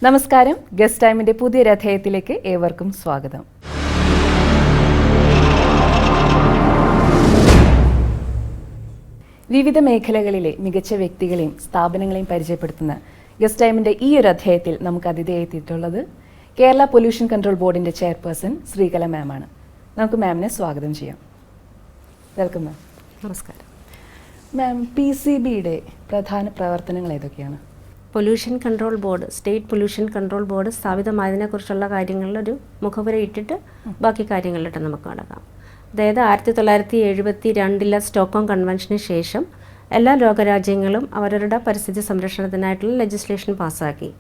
നമസ്കാരം. ഗസ്റ്റ് ടൈമിന്റെ പുതിയൊരു അധ്യായത്തിലേക്ക് ഏവർക്കും സ്വാഗതം. വിവിധ മേഖലകളിലെ മികച്ച വ്യക്തികളെയും സ്ഥാപനങ്ങളെയും പരിചയപ്പെടുത്തുന്ന ഗസ്റ്റ് ടൈമിന്റെ ഈ ഒരു അധ്യായത്തിൽ നമുക്ക് അതിഥിയായെത്തിയിട്ടുള്ളത് കേരള പൊല്യൂഷൻ കൺട്രോൾ ബോർഡിന്റെ ചെയർപേഴ്സൺ ശ്രീകല മാമാണ്. നമുക്ക് മാമിനെ സ്വാഗതം ചെയ്യാം. Welcome ma'am. നമസ്കാരം മാം. PCBയുടെ പ്രധാന പ്രവർത്തനങ്ങൾ ഏതൊക്കെയാണ്? Pollution control board, state pollution control board സ്ഥാപിതമായതിനെക്കുറിച്ചുള്ള കാര്യങ്ങളിലൊരു മുഖവുര ഇട്ടിട്ട് ബാക്കി കാര്യങ്ങളിലിട്ട് നമുക്ക് കടക്കാം. അതായത് 1972 സ്റ്റോക്ക്ഹോം കൺവെൻഷന് ശേഷം എല്ലാ ലോകരാജ്യങ്ങളും അവരവരുടെ പരിസ്ഥിതി സംരക്ഷണത്തിനായിട്ടുള്ള ലെജിസ്ലേഷൻ പാസ്സാക്കി.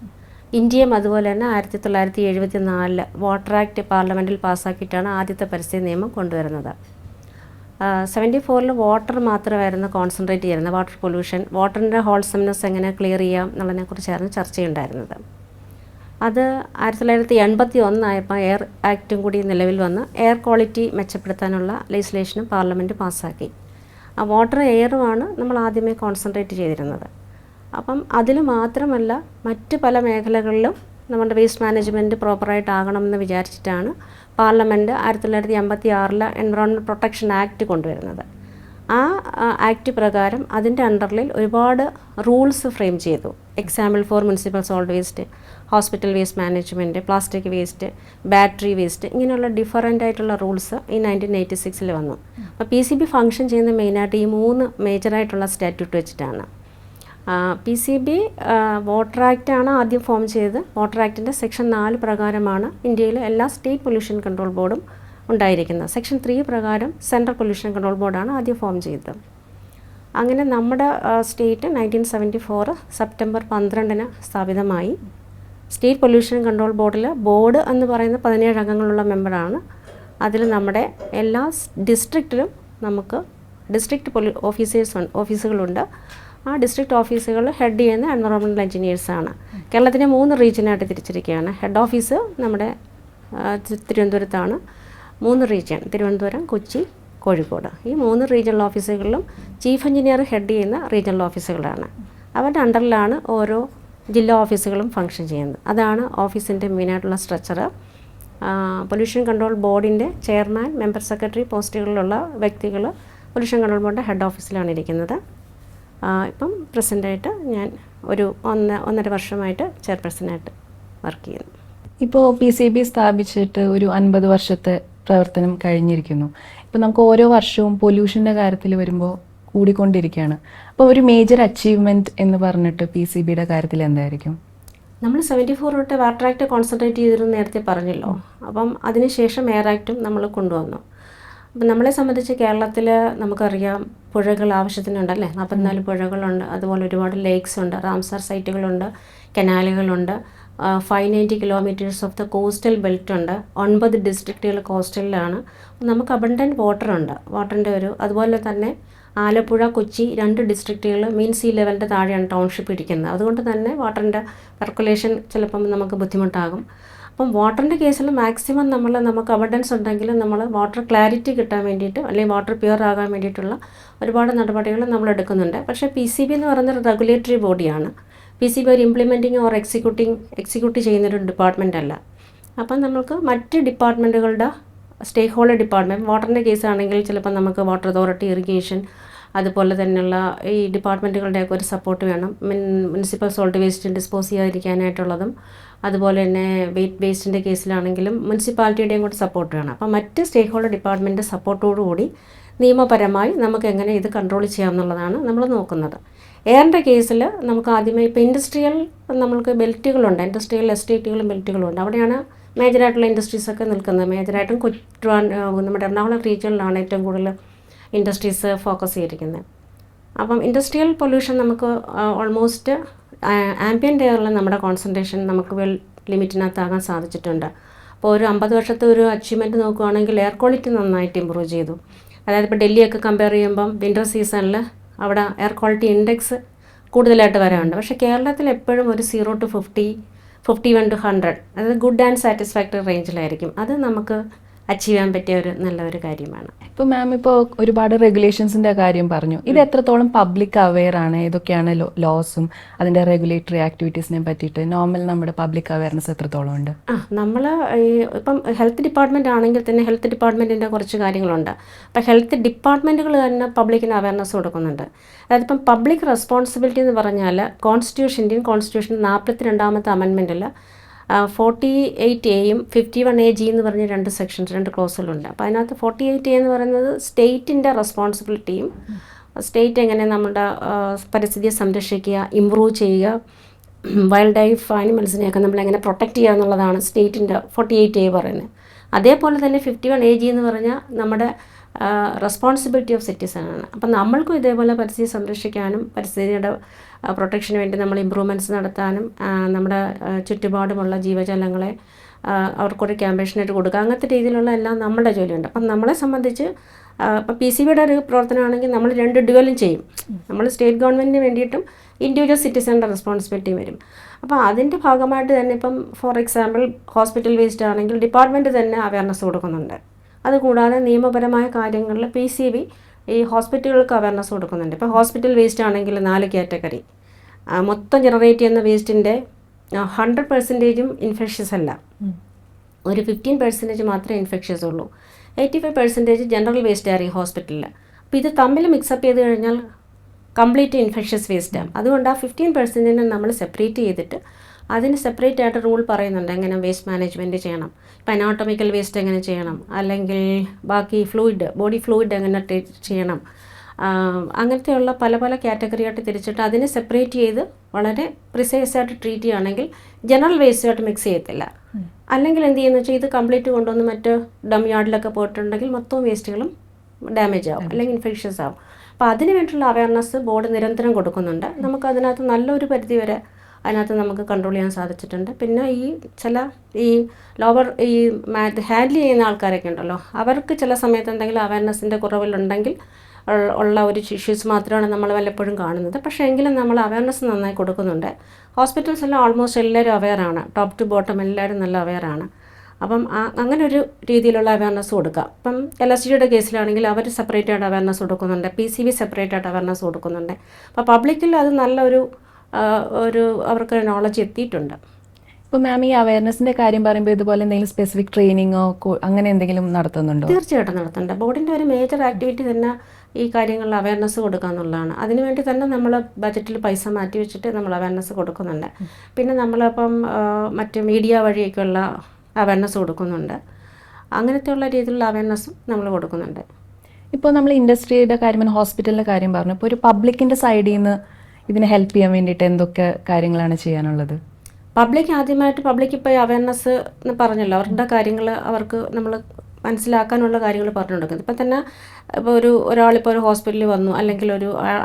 ഇന്ത്യയും അതുപോലെ തന്നെ 1974 വാട്ടർ ആക്ട് പാർലമെൻറ്റിൽ പാസ്സാക്കിയിട്ടാണ് ആദ്യത്തെ പരിസ്ഥിതി നിയമം കൊണ്ടുവരുന്നത്. 74 വാട്ടർ മാത്രമായിരുന്നു കോൺസെൻട്രേറ്റ് ചെയ്യുന്നത്. വാട്ടർ പൊല്യൂഷൻ, വാട്ടറിൻ്റെ ഹോൾസംനെസ് എങ്ങനെ ക്ലിയർ ചെയ്യാം എന്നുള്ളതിനെക്കുറിച്ചായിരുന്നു ചർച്ചയുണ്ടായിരുന്നത്. അത് 1981 ആയപ്പോൾ എയർ ആക്റ്റും കൂടി നിലവിൽ വന്ന് എയർ ക്വാളിറ്റി മെച്ചപ്പെടുത്താനുള്ള ലെജിസ്ലേഷനും പാർലമെൻറ്റ് പാസ്സാക്കി. ആ വാട്ടർ എയറുമാണ് നമ്മൾ ആദ്യമേ കോൺസെൻട്രേറ്റ് ചെയ്തിരുന്നത്. അപ്പം അതിൽ മാത്രമല്ല മറ്റ് പല മേഖലകളിലും നമ്മുടെ വേസ്റ്റ് മാനേജ്മെൻറ്റ് പ്രോപ്പറായിട്ടാകണമെന്ന് വിചാരിച്ചിട്ടാണ് പാർലമെൻറ്റ് 1956 എൻവറോൺമെൻറ്റ് പ്രൊട്ടക്ഷൻ ആക്ട് കൊണ്ടുവരുന്നത്. ആ ആക്ട് പ്രകാരം അതിൻ്റെ അണ്ടറിൽ ഒരുപാട് റൂൾസ് ഫ്രെയിം ചെയ്തു. Example for municipal salt waste, hospital waste management, plastic waste, battery waste, ഇങ്ങനെയുള്ള ഡിഫറൻ്റ് ആയിട്ടുള്ള റൂൾസ് ഈ 1986 വന്നു. അപ്പോൾ PCB ഫങ്ഷൻ ചെയ്യുന്ന മെയിനായിട്ട് ഈ 3 മേജറായിട്ടുള്ള സ്റ്റാറ്റ്യൂട്ട് വെച്ചിട്ടാണ്. PCB വാട്ടർ ആക്റ്റാണ് ആദ്യം ഫോം ചെയ്തത്. വാട്ടർ ആക്ടിൻ്റെ സെക്ഷൻ 4 പ്രകാരമാണ് ഇന്ത്യയിലെ എല്ലാ സ്റ്റേറ്റ് പൊല്യൂഷൻ കൺട്രോൾ ബോർഡും ഉണ്ടായിരിക്കുന്നത്. സെക്ഷൻ 3 പ്രകാരം സെൻട്രൽ പൊല്യൂഷൻ കൺട്രോൾ ബോർഡാണ് ആദ്യം ഫോം ചെയ്തത്. അങ്ങനെ നമ്മുടെ സ്റ്റേറ്റ് 1974 സെപ്റ്റംബർ 12 സ്ഥാപിതമായി. സ്റ്റേറ്റ് പൊല്യൂഷൻ കൺട്രോൾ ബോർഡിൽ ബോർഡ് എന്ന് പറയുന്ന 17 അംഗങ്ങളുള്ള മെമ്പറാണ്. അതിൽ നമ്മുടെ എല്ലാ ഡിസ്ട്രിക്റ്റിലും നമുക്ക് ഡിസ്ട്രിക്ട് ഓഫീസുകളുണ്ട്. ആ ഡിസ്ട്രിക്ട് ഓഫീസുകൾ ഹെഡ് ചെയ്യുന്ന എൻവറോൺമെൻറ്റൽ എഞ്ചിനീയേഴ്സാണ്. കേരളത്തിനെ 3 റീജിയനായിട്ട് തിരിച്ചിരിക്കുകയാണ്. ഹെഡ് ഓഫീസ് നമ്മുടെ തിരുവനന്തപുരത്താണ്. 3 റീജിയൻ, തിരുവനന്തപുരം, കൊച്ചി, കോഴിക്കോട്. ഈ 3 റീജിയണൽ ഓഫീസുകളിലും ചീഫ് എഞ്ചിനീയർ ഹെഡ് ചെയ്യുന്ന റീജിയണൽ ഓഫീസുകളാണ്. അവരുടെ അണ്ടറിലാണ് ഓരോ ജില്ലാ ഓഫീസുകളും ഫങ്ഷൻ ചെയ്യുന്നത്. അതാണ് ഓഫീസിൻ്റെ മെയിനായിട്ടുള്ള സ്ട്രക്ചർ. പൊല്യൂഷൻ കൺട്രോൾ ബോർഡിൻ്റെ ചെയർമാൻ, മെമ്പർ സെക്രട്ടറി പോസ്റ്റുകളിലുള്ള വ്യക്തികൾ പൊല്യൂഷൻ കൺട്രോൾ ബോർഡിൻ്റെ ഹെഡ് ഓഫീസിലാണ് ഇരിക്കുന്നത്. ഇപ്പം പ്രസൻ്റായിട്ട് ഞാൻ ഒരു 1.5 വർഷമായിട്ട് ചെയർപേഴ്സണായിട്ട് വർക്ക് ചെയ്യുന്നു. ഇപ്പോൾ PCB സ്ഥാപിച്ചിട്ട് ഒരു 50 വർഷത്തെ പ്രവർത്തനം കഴിഞ്ഞിരിക്കുന്നു. ഇപ്പോൾ നമുക്ക് ഓരോ വർഷവും പൊല്യൂഷൻ്റെ കാര്യത്തിൽ വരുമ്പോൾ കൂടിക്കൊണ്ടിരിക്കുകയാണ്. അപ്പോൾ ഒരു മേജർ അച്ചീവ്മെൻറ്റ് എന്ന് പറഞ്ഞിട്ട് PCBയുടെ കാര്യത്തിൽ എന്തായിരിക്കും? നമ്മൾ 74 തൊട്ട് വാട്ടർ ആക്ട് കോൺസെൻട്രേറ്റ് ചെയ്തിരുന്നു നേരത്തെ പറഞ്ഞല്ലോ. അപ്പം അതിനുശേഷം എയർ ആക്റ്റും നമ്മൾ കൊണ്ടുവന്നു. അപ്പം നമ്മളെ സംബന്ധിച്ച് കേരളത്തിൽ നമുക്കറിയാം പുഴകൾ ആവശ്യത്തിനുണ്ടല്ലേ. 44 പുഴകളുണ്ട്. അതുപോലെ ഒരുപാട് ലേക്സ് ഉണ്ട്, റാംസാർ സൈറ്റുകളുണ്ട്, കനാലുകളുണ്ട്. 590 kilometres of the coastal belt ഉണ്ട്. 9 ഡിസ്ട്രിക്റ്റുകൾ കോസ്റ്റലിലാണ്. നമുക്ക് അബണ്ടൻറ്റ് വാട്ടർ ഉണ്ട്. വാട്ടറിൻ്റെ അതുപോലെ തന്നെ ആലപ്പുഴ, കൊച്ചി 2 ഡിസ്ട്രിക്റ്റുകൾ മീൻ സീ ലെവലിൻ്റെ താഴെയാണ് ടൗൺഷിപ്പ് ഇരിക്കുന്നത്. അതുകൊണ്ട് തന്നെ വാട്ടറിൻ്റെ പെർക്കുലേഷൻ ചിലപ്പം നമുക്ക് ബുദ്ധിമുട്ടാകും. അപ്പം വാട്ടറിൻ്റെ കേസിൽ മാക്സിമം നമുക്ക് അബണ്ടൻസ് ഉണ്ടെങ്കിൽ നമ്മൾ വാട്ടർ ക്ലാരിറ്റി കിട്ടാൻ വേണ്ടിയിട്ട് അല്ലെങ്കിൽ വാട്ടർ പ്യുവർ ആകാൻ വേണ്ടിയിട്ടുള്ള ഒരുപാട് നടപടികൾ നമ്മൾ എടുക്കുന്നുണ്ട്. പക്ഷേ PCB എന്ന് പറയുന്നത് റെഗുലേറ്ററി ബോഡിയാണ്. PCB ഒരു ഇംപ്ലിമെൻറ്റിങ് ഓർ എക്സിക്യൂട്ട് ചെയ്യുന്നൊരു ഡിപ്പാർട്ട്മെൻ്റ് അല്ല. അപ്പം നമുക്ക് മറ്റ് ഡിപ്പാർട്ട്മെൻറ്റുകളുടെ സ്റ്റേക്ക് ഹോൾഡർ ഡിപ്പാർട്ട്മെൻറ്റ്, വാട്ടറിൻ്റെ കേസാണെങ്കിൽ ചിലപ്പോൾ നമുക്ക് വാട്ടർ അതോറിറ്റി, ഇറിഗേഷൻ, അതുപോലെ തന്നെയുള്ള ഈ ഡിപ്പാർട്ട്മെൻറ്റുകളുടെയൊക്കെ ഒരു സപ്പോർട്ട് വേണം. മുനിസിപ്പൽ സോൾട്ട് വേസ്റ്റ് ഡിസ്പോസ് ചെയ്യാതിരിക്കാനായിട്ടുള്ളതും അതുപോലെ തന്നെ വേസ്റ്റിൻ്റെ കേസിലാണെങ്കിലും മുനിസിപ്പാലിറ്റിയുടെയും കൂടി സപ്പോർട്ട് വേണം. അപ്പോൾ മറ്റ് സ്റ്റേക്ക് ഹോൾഡർ ഡിപ്പാർട്ട്മെൻറ്റ് സപ്പോർട്ടോടുകൂടി നിയമപരമായി നമുക്ക് എങ്ങനെ ഇത് കൺട്രോൾ ചെയ്യാം എന്നുള്ളതാണ് നമ്മൾ നോക്കുന്നത്. എയറിൻ്റെ കേസിൽ നമുക്ക് ആദ്യമേ ഇപ്പോൾ ഇൻഡസ്ട്രിയൽ നമ്മൾക്ക് ബെൽറ്റുകളുണ്ട്, ഇൻഡസ്ട്രിയൽ എസ്റ്റേറ്റുകളും ബെൽറ്റുകളുണ്ട്. അവിടെയാണ് മേജറായിട്ടുള്ള ഇൻഡസ്ട്രീസൊക്കെ നിൽക്കുന്നത്. മേജറായിട്ടും നമ്മുടെ എറണാകുളം റീജിയനിലാണ് ഏറ്റവും കൂടുതൽ ഇൻഡസ്ട്രീസ് ഫോക്കസ് ചെയ്തിരിക്കുന്നത്. അപ്പം ഇൻഡസ്ട്രിയൽ പൊല്യൂഷൻ നമുക്ക് ഓൾമോസ്റ്റ് ആംബിയൻ്റ് എയറിൽ നമ്മുടെ കോൺസെൻട്രേഷൻ നമുക്ക് ലിമിറ്റിനകത്താകാൻ സാധിച്ചിട്ടുണ്ട്. അപ്പോൾ ഒരു 50 വർഷത്തെ ഒരു അച്ചീവ്മെൻറ്റ് നോക്കുകയാണെങ്കിൽ എയർ ക്വാളിറ്റി നന്നായിട്ട് ഇമ്പ്രൂവ് ചെയ്തു. അതായത് ഇപ്പോൾ ഡൽഹിയൊക്കെ കമ്പയർ ചെയ്യുമ്പം വിൻ്റർ സീസണിൽ അവിടെ എയർ ക്വാളിറ്റി ഇൻഡെക്സ് കൂടുതലായിട്ട് വരാറുണ്ട്. പക്ഷേ കേരളത്തിൽ എപ്പോഴും ഒരു 0 to 50, 51 to 100, അതായത് ഗുഡ് ആൻഡ് സാറ്റിസ്ഫാക്ടറി റേഞ്ചിലായിരിക്കും. അത് നമുക്ക് അച്ചീവ് ചെയ്യാൻ പറ്റിയ ഒരു നല്ലൊരു കാര്യമാണ്. ഇപ്പോൾ മാം ഇപ്പോൾ ഒരുപാട് റെഗുലേഷൻസിൻ്റെ കാര്യം പറഞ്ഞു. ഇത് എത്രത്തോളം പബ്ലിക് അവെയർ ആണ്? ഏതൊക്കെയാണ് ലോസും അതിൻ്റെ റെഗുലേറ്ററി ആക്ടിവിറ്റീസിനെ പറ്റിയിട്ട് നോർമൽ നമ്മുടെ പബ്ലിക് അവയർനെസ് എത്രത്തോളം ഉണ്ട്? നമ്മൾ ഇപ്പം ഹെൽത്ത് ഡിപ്പാർട്ട്മെൻറ്റ് ആണെങ്കിൽ തന്നെ ഹെൽത്ത് ഡിപ്പാർട്ട്മെൻറ്റിൻ്റെ കുറച്ച് കാര്യങ്ങളുണ്ട്. അപ്പം ഹെൽത്ത് ഡിപ്പാർട്ട്മെൻറ്റുകൾ തന്നെ പബ്ലിക്കിന് അവയർനെസ് കൊടുക്കുന്നുണ്ട്. അതായത് ഇപ്പം പബ്ലിക് റെസ്പോൺസിബിലിറ്റി എന്ന് പറഞ്ഞാൽ ഇന്ത്യൻ കോൺസ്റ്റിറ്റ്യൂഷൻ 42ാമത്തെ അമെൻമെൻറ്റിൽ 48A-യും 51AG എന്ന് പറഞ്ഞ 2 സെക്ഷൻസ് 2 ക്ലോസുകളുണ്ട്. അപ്പോൾ അതിനകത്ത് 48A എന്ന് പറയുന്നത് സ്റ്റേറ്റിൻ്റെ റെസ്പോൺസിബിലിറ്റിയും, സ്റ്റേറ്റ് എങ്ങനെ നമ്മുടെ പരിസ്ഥിതിയെ സംരക്ഷിക്കുക, ഇമ്പ്രൂവ് ചെയ്യുക, വൈൽഡ് ലൈഫ് ആനിമൽസിനെയൊക്കെ നമ്മളെങ്ങനെ പ്രൊട്ടക്റ്റ് ചെയ്യുക എന്നുള്ളതാണ് സ്റ്റേറ്റിൻ്റെ 48A പറയുന്നത്. അതേപോലെ തന്നെ 51AG എന്ന് പറഞ്ഞാൽ നമ്മുടെ റെസ്പോൺസിബിലിറ്റി ഓഫ് സിറ്റിസൺ ആണ്. അപ്പം നമ്മൾക്കും ഇതേപോലെ പരിസ്ഥിതി സംരക്ഷിക്കാനും പരിസ്ഥിതിയുടെ പ്രൊട്ടക്ഷന് വേണ്ടി നമ്മൾ ഇമ്പ്രൂവ്മെൻറ്റ്സ് നടത്താനും നമ്മുടെ ചുറ്റുപാടുമുള്ള ജീവജാലങ്ങളെ അവർക്കൊരു ക്യാമ്പയിനായിട്ട് കൊടുക്കുക, അങ്ങനത്തെ രീതിയിലുള്ള എല്ലാം നമ്മുടെ ജോലിയുണ്ട്. അപ്പം നമ്മളെ സംബന്ധിച്ച് ഇപ്പം PCBയുടെ ഒരു പ്രവർത്തനമാണെങ്കിൽ നമ്മൾ 2 ഡ്യുവലും ചെയ്യും. നമ്മൾ സ്റ്റേറ്റ് ഗവൺമെൻറ്റിന് വേണ്ടിയിട്ടും ഇൻഡിവിജ്വൽ സിറ്റിസണിൻ്റെ റെസ്പോൺസിബിലിറ്റി വരും. അപ്പോൾ അതിൻ്റെ ഭാഗമായിട്ട് തന്നെ ഇപ്പം ഫോർ എക്സാമ്പിൾ ഹോസ്പിറ്റൽ വേസ്റ്റ് ആണെങ്കിൽ ഡിപ്പാർട്ട്മെൻറ്റ് തന്നെ അവയർനെസ് കൊടുക്കുന്നുണ്ട്. അതുകൂടാതെ നിയമപരമായ കാര്യങ്ങളിൽ PCB ഈ ഹോസ്പിറ്റലുകൾക്ക് അവയർനെസ് കൊടുക്കുന്നുണ്ട്. ഇപ്പോൾ ഹോസ്പിറ്റൽ വേസ്റ്റ് ആണെങ്കിൽ 4 കാറ്റഗറി. മൊത്തം ജനറേറ്റ് ചെയ്യുന്ന വേസ്റ്റിൻ്റെ 100% ഇൻഫെക്ഷ്യസ് അല്ല, ഒരു 15% മാത്രമേ ഇൻഫെക്ഷ്യസ് ഉള്ളൂ. 85% ജനറൽ വേസ്റ്റ് ആയിരിക്കും ഹോസ്പിറ്റലിൽ. അപ്പോൾ ഇത് തമ്മിൽ മിക്സപ്പ് ചെയ്ത് കഴിഞ്ഞാൽ കംപ്ലീറ്റ് ഇൻഫെക്ഷ്യസ് വേസ്റ്റാണ്. അതുകൊണ്ട് ആ 15% നമ്മൾ സെപ്പറേറ്റ് ചെയ്തിട്ട് അതിന് സെപ്പറേറ്റ് ആയിട്ട് റൂൾ പറയുന്നുണ്ട് എങ്ങനെ വേസ്റ്റ് മാനേജ്മെൻറ്റ് ചെയ്യണം. ഇപ്പം അനാട്ടോമിക്കൽ വേസ്റ്റ് എങ്ങനെ ചെയ്യണം, അല്ലെങ്കിൽ ബാക്കി ബോഡി ഫ്ലൂയിഡ് എങ്ങനെ ട്രീറ്റ് ചെയ്യണം, അങ്ങനത്തെയുള്ള പല പല കാറ്റഗറിയായിട്ട് തിരിച്ചിട്ട് അതിനെ സെപ്പറേറ്റ് ചെയ്ത് വളരെ പ്രിസൈസായിട്ട് ട്രീറ്റ് ചെയ്യുകയാണെങ്കിൽ ജനറൽ വേസ്റ്റുമായിട്ട് മിക്സ് ചെയ്യത്തില്ല. അല്ലെങ്കിൽ എന്ത് ചെയ്യുന്നു വെച്ചാൽ ഇത് കംപ്ലീറ്റ് കൊണ്ടുവന്ന് മറ്റ് ഡം യാർഡിലൊക്കെ പോയിട്ടുണ്ടെങ്കിൽ മൊത്തം വേസ്റ്റുകളും ഡാമേജ് ആവും അല്ലെങ്കിൽ ഇൻഫെക്ഷൻസ് ആവും. അപ്പോൾ അതിന് വേണ്ടിയിട്ടുള്ള അവയർനെസ് ബോർഡ് നിരന്തരം കൊടുക്കുന്നുണ്ട്. നമുക്കതിനകത്ത് നല്ലൊരു പരിധി വരെ അതിനകത്ത് നമുക്ക് കൺട്രോൾ ചെയ്യാൻ സാധിച്ചിട്ടുണ്ട്. പിന്നെ ഈ ലോവർ ഹാൻഡിൽ ചെയ്യുന്ന ആൾക്കാരൊക്കെ ഉണ്ടല്ലോ, അവർക്ക് ചില സമയത്ത് എന്തെങ്കിലും അവയർനെസ്സിൻ്റെ കുറവിലുണ്ടെങ്കിൽ ഉള്ള ഒരു ഇഷ്യൂസ് മാത്രമാണ് നമ്മൾ വല്ലപ്പോഴും കാണുന്നത്. പക്ഷേ എങ്കിലും നമ്മൾ അവയർനെസ് നന്നായി കൊടുക്കുന്നുണ്ട്. ഹോസ്പിറ്റൽസ് എല്ലാം ഓൾമോസ്റ്റ് എല്ലാവരും അവെയറാണ്, ടോപ്പ് ടു ബോട്ടം എല്ലാവരും നല്ല അവെയറാണ്. അപ്പം അങ്ങനെ ഒരു രീതിയിലുള്ള അവയർനെസ് കൊടുക്കുക. ഇപ്പം LSDയുടെ കേസിലാണെങ്കിൽ അവർ സെപ്പറേറ്റ് ആയിട്ട് അവയർനെസ് കൊടുക്കുന്നുണ്ട്, PCB സെപ്പറേറ്റ് ആയിട്ട് അവയർനെസ് കൊടുക്കുന്നുണ്ട്. അപ്പോൾ പബ്ലിക്കിൽ അത് നല്ലൊരു അവർക്ക് നോളജ് എത്തിയിട്ടുണ്ട്. ഇപ്പോൾ മാം ഈ അവയർനെസ്സിൻ്റെ കാര്യം പറയുമ്പോൾ ഇതുപോലെ എന്തെങ്കിലും സ്പെസിഫിക് ട്രെയിനിങ്ങോ അങ്ങനെ എന്തെങ്കിലും നടത്തുന്നുണ്ടോ? തീർച്ചയായിട്ടും നടത്തുന്നുണ്ട്. ബോർഡിൻ്റെ ഒരു മേജർ ആക്ടിവിറ്റി തന്നെ ഈ കാര്യങ്ങളിൽ അവയർനെസ് കൊടുക്കുക എന്നുള്ളതാണ്. അതിനുവേണ്ടി തന്നെ നമ്മൾ ബജറ്റിൽ പൈസ മാറ്റി വെച്ചിട്ട് നമ്മൾ അവയർനെസ് കൊടുക്കുന്നുണ്ട്. പിന്നെ നമ്മളിപ്പം മറ്റ് മീഡിയ വഴിയൊക്കെയുള്ള അവയർനെസ് കൊടുക്കുന്നുണ്ട്. അങ്ങനത്തെയുള്ള രീതിയിലുള്ള അവയർനെസ്സും നമ്മൾ കൊടുക്കുന്നുണ്ട്. ഇപ്പോൾ നമ്മൾ ഇൻഡസ്ട്രിയുടെ കാര്യം, ഹോസ്പിറ്റലിൻ്റെ കാര്യം പറഞ്ഞു. ഇപ്പോൾ ഒരു പബ്ലിക്കിൻ്റെ സൈഡിൽ നിന്ന് ഇതിനെ ഹെൽപ്പ് ചെയ്യാൻ വേണ്ടിയിട്ട് എന്തൊക്കെ കാര്യങ്ങളാണ് ചെയ്യാനുള്ളത്? പബ്ലിക് ഇപ്പോൾ അവയർനെസ് എന്ന് പറഞ്ഞല്ലോ, അവരുടെ കാര്യങ്ങൾ അവർക്ക് നമ്മൾ മനസ്സിലാക്കാനുള്ള കാര്യങ്ങൾ പറഞ്ഞു കൊടുക്കുന്നത്. ഇപ്പം തന്നെ ഇപ്പോൾ ഒരാളിപ്പോൾ ഒരു ഹോസ്പിറ്റലിൽ വന്നു, അല്ലെങ്കിൽ